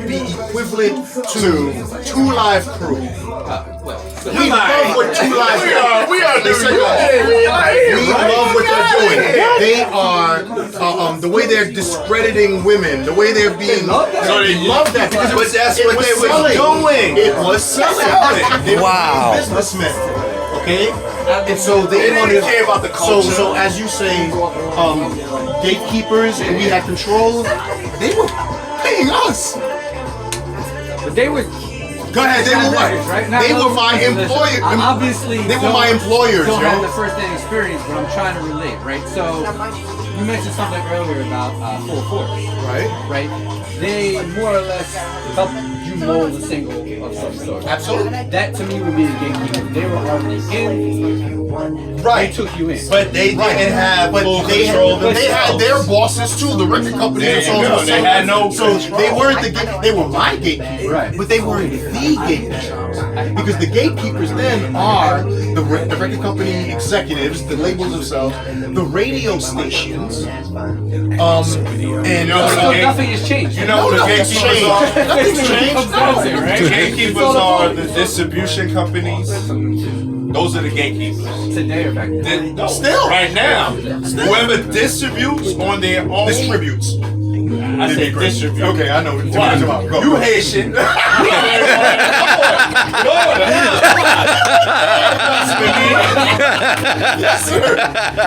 be equivalent to 2 Live Crew. We love what 2 Live Crew. We love what they're doing. They are the way they're discrediting women, the way they're being. So they love that because that's what they were doing. It was selling. They were businessmen. Okay, and so they didn't care about the culture. So as you say, gatekeepers, and we had control. They were paying us. But they were. Go ahead. They were what? Right? They were my employer. Obviously, they were my employers. Don't have the first-hand experience, but I'm trying to relate, right? So you mentioned something earlier about Full Force, right? Right. They more or less help you mold a single of some sort. Absolutely. That to me would be the gatekeeper. They were already in. Right. They took you in. But they didn't have full control. They had their bosses too, the record companies and so on. They had no So they weren't they were my gatekeepers, right. But they weren't the gatekeepers. Because the gatekeepers then are the record company executives, the labels themselves, the radio stations, and nothing has changed. You know what the gatekeepers are? Nothing's changed. The gatekeepers are the distribution companies. Those are the gatekeepers. Today or back then? No, still. Right now. Whoever distributes on their own. Distributes. I said distribute. Okay, I know what you're talking about. Go. You Haitian. Yes, sir.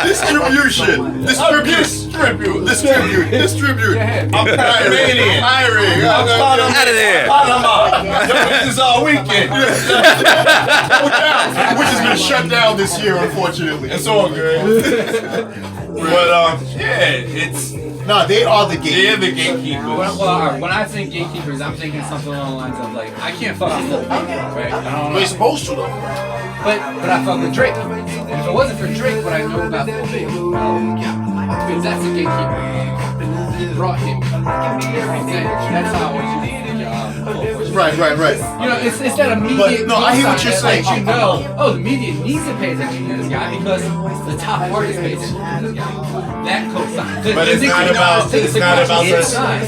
Distribution. Distribute. I'm Panamanian. Hiring. Out of there. Panama. This is our weekend. Which has been shut down this year, unfortunately. It's all good. But it's. No, they are the gatekeepers. They're the gatekeepers. Well, when I think gatekeepers, I'm thinking something along the lines of like, I can't fuck with Lil Baby, right? I don't know. We're supposed to though. But I fuck with Drake. And if it wasn't for Drake, what I know about Lil Baby, because that's a gatekeeper. He brought him everything. That's how I was using the Right. You know, it's that immediate. But, no, I hear what you're saying. You know, the media needs to pay attention to this guy because the top artist pays attention to this guy. That cosign. But it's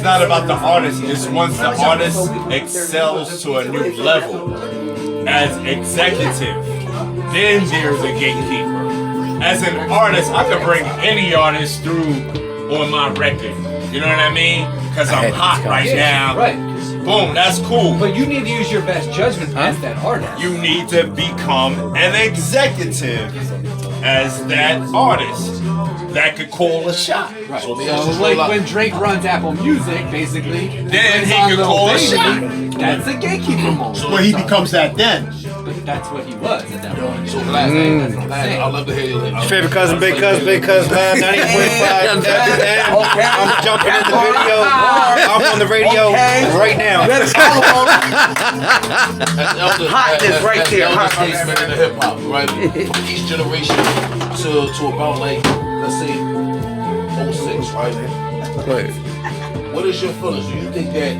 not about the artist. It's once the artist excels to a new level as executive, then there's a gatekeeper. As an artist, I could bring any artist through on my record. You know what I mean? Because I'm hot right now. Right. Boom, that's cool. But you need to use your best judgment as that artist. You need to become an executive as that artist that could call a shot. Right. So like when Drake runs Apple Music, basically, then he can call a shot. That's a gatekeeper moment. So he becomes that then. But that's what he was at that point. So last name, I'd love to hear you. Your favorite cousin, big cousin, man, 98.5. I'm jumping in the video. I'm on the radio right now. Hotness right there. Hotness in the hip hop, right? From each generation to about like, let's say, 06, right? What is your feelings? Do you think that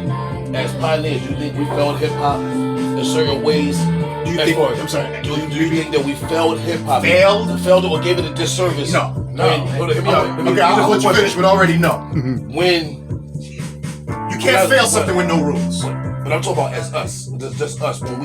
as pioneers, do you think we failed hip hop in certain ways? Do you think? I'm sorry. Do you think that we failed hip hop? Failed or gave it a disservice? No. Okay, I'll let you finish, but already no. When you can't fail something with no rules. But I'm talking about as us, just us. When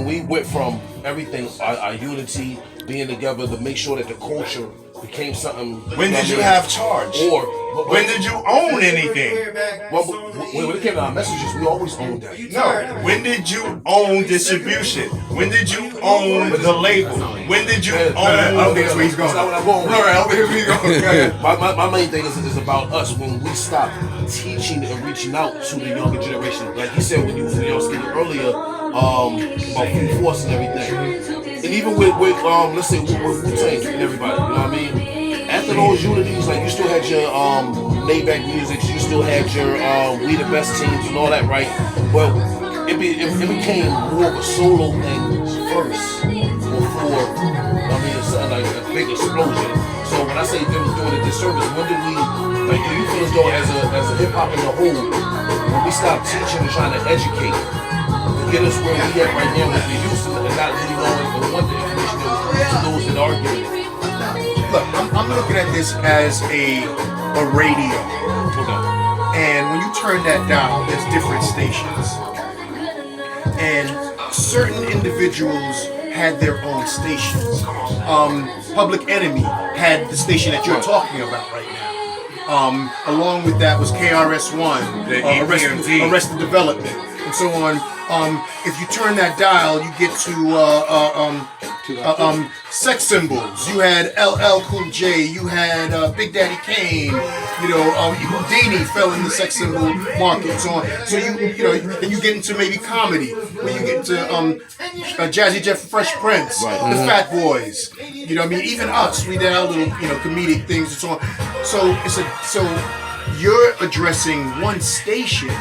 we went from everything, our unity, being together to make sure that the culture became something. When did you have charge? Or when did you own anything? Well, when it came to our messages, we always owned that. No. When did you own distribution? When did you own the label? When did you own? I don't think that's where he's going. That's not what I'm going. All right, I don't think that's where he's going. My main thing is about us when we stop teaching and reaching out to the younger generation. Like he said when you was speaking earlier, about Full Force and everything. And even with let's say with Wu-Tang and everybody, you know what I mean? After those unities, like you still had your Maybach music, you still had your We the Best teams and all that, right? But it became more of a solo thing first before, it's something like a big explosion. So when I say they was doing a disservice, when did we, like, do you feel as though as a hip hop as a whole, when we stopped teaching and trying to educate, to get us where we at right now with the youth and not really knowing or want the information to those that are giving it? Look, I'm looking at this as a radio. Okay. And when you turn that dial, there's different stations. And certain individuals had their own stations. Public Enemy had the station that you're talking about right now. Along with that was KRS-One, Arrested Development, and so on. If you turn that dial, you get to sex symbols. You had LL Cool J. You had Big Daddy Kane. You know, Houdini fell in the sex symbol market and so on. So then you get into maybe comedy, where you get into Jazzy Jeff, Fresh Prince, the Fat Boys. You know what I mean? Even us, we did our little comedic things and so on. So you're addressing one station.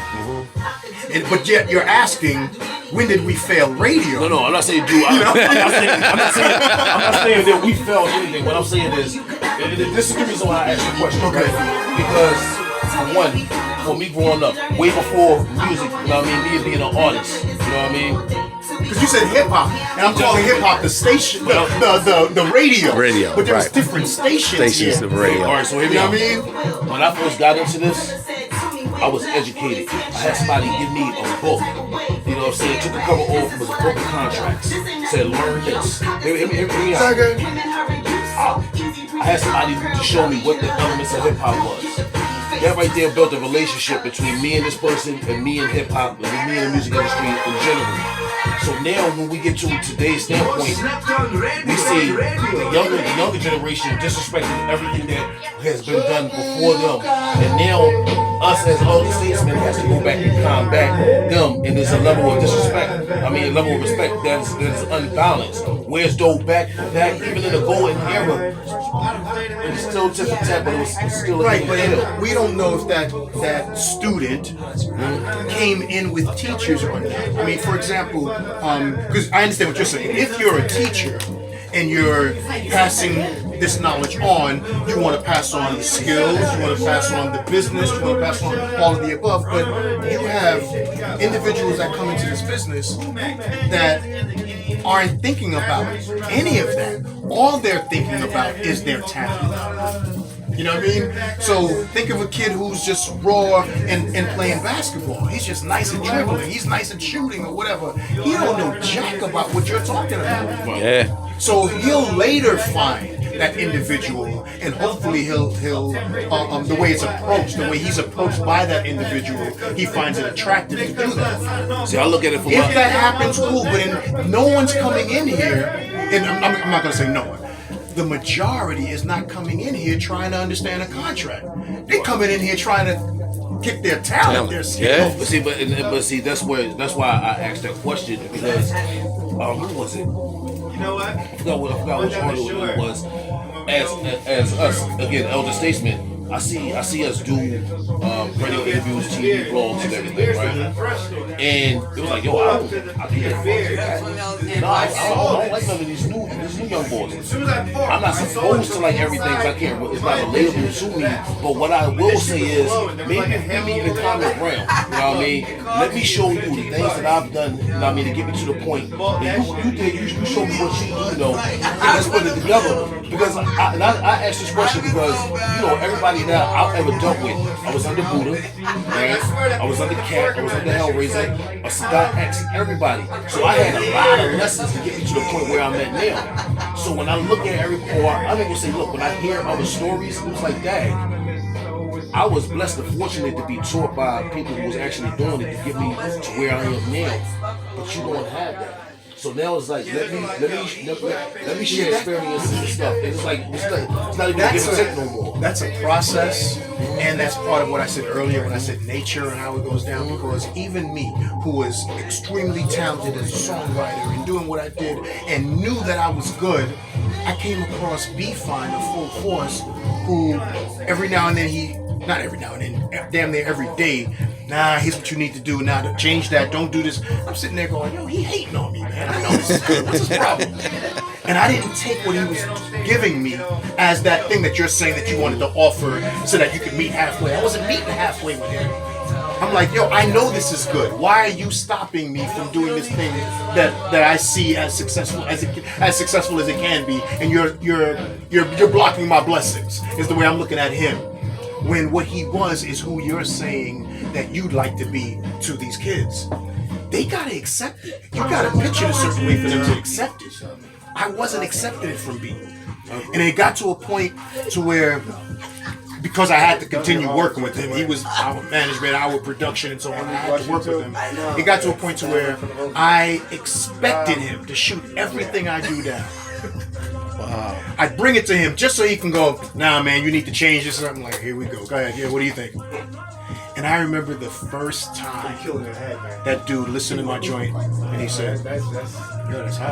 But yet you're asking, when did we fail radio? No, I'm not saying do. I'm not saying that we failed anything. What I'm saying is, this is the reason why I asked the question. Okay. Because, for one, for me growing up, way before music, you know what I mean, me being an artist, you know what I mean? Because you said hip hop, and I'm calling hip hop the station, the radio. Radio, but there was right. different stations of radio. All right, so here we You know go. what I mean? When I first got into this, I was educated. I had somebody give me a book. You know what I'm saying? Took the cover off, it was a book of contracts. Said, learn this. Hear me out. I had somebody to show me what the elements of hip hop was. That right there built a relationship between me and this person and me and hip hop and me and the music industry in general. So now when we get to today's standpoint, we see the younger generation disrespecting everything that has been done before them. And now us as older statesmen has to go back and combat them. And there's a level of disrespect. I mean, a level of respect that's unbalanced. Whereas though back even in the golden era, it was still tip for tap, but it was still Right, but we don't know if that student came in with teachers or not. I mean, for example, because I understand what you're saying. If you're a teacher and you're passing this knowledge on, you want to pass on the skills, you want to pass on the business, you want to pass on all of the above, but you have individuals that come into this business that aren't thinking about any of that. All they're thinking about is their talent. You know what I mean? So think of a kid who's just raw and playing basketball. He's just nice at dribbling. He's nice at shooting or whatever. He don't know jack about what you're talking about. Yeah. So he'll later find that individual, and hopefully he'll the way it's approached, the way he's approached by that individual, he finds it attractive to do that. See, I look at it from If that happens, cool. But no one's coming in here, and I'm not gonna say no one. The majority is not coming in here trying to understand a contract. They're coming in here trying to kick their talent, their skill. Yeah. But see, that's why I asked that question, because who was it? I forgot which article it was. As us, again, elder statesmen, I see us do radio interviews, TV blogs, and everything, right? And it was like, yo, I can't. No, I don't like none of these new young boys. I'm not supposed to like everything because I can't. It's not relatable to me. But what I will say is, maybe hit me in the comment realm. You know what I mean? Let me show you the things that I've done. You know what I mean, to get me to the point. And you show me what you do. And let's put it together. Because I asked this question because everybody that I've ever dealt with, I was under Buddha, right? I was under Cat, I was under Hellraiser, a Sadat X, everybody. So I had a lot of lessons to get me to the point where I'm at now. So when I look at I'm even gonna say, look, when I hear other stories, it was like, dang, I was blessed and fortunate to be taught by people who was actually doing it to get me to where I am now. But you don't have that. So now it's like, let me share experiences and stuff. And it's not even give and take no more. That's a process, and that's part of what I said earlier when I said nature and how it goes down. Because even me, who was extremely talented as a songwriter and doing what I did and knew that I was good, I came across B-Fine of Full Force, who every now and then not every now and then, damn near every day, nah, here's what you need to do now to change that, don't do this. I'm sitting there going, yo, he hating on me, man. I know this is good. What's his problem? And I didn't take what he was giving me as that thing that you're saying that you wanted to offer so that you could meet halfway. I wasn't meeting halfway with him. I'm like, yo, I know this is good. Why are you stopping me from doing this thing that I see as successful as it can be? And you're blocking my blessings. Is the way I'm looking at him. when what he was is who you're saying that you'd like to be to these kids. They gotta accept it. You gotta pitch it a certain way for them to accept it. I wasn't accepting it from B. And it got to a point to where, because I had to continue working with him, he was our management, our production, and so on. I had to work with him. It got to a point to where I expected him to shoot everything I do down. Wow. I'd bring it to him just so he can go, nah, man, you need to change this. I'm like, here we go. Go ahead. Yeah, what do you think? And I remember the first time that dude listened to my joint and he said, yo, that's hot.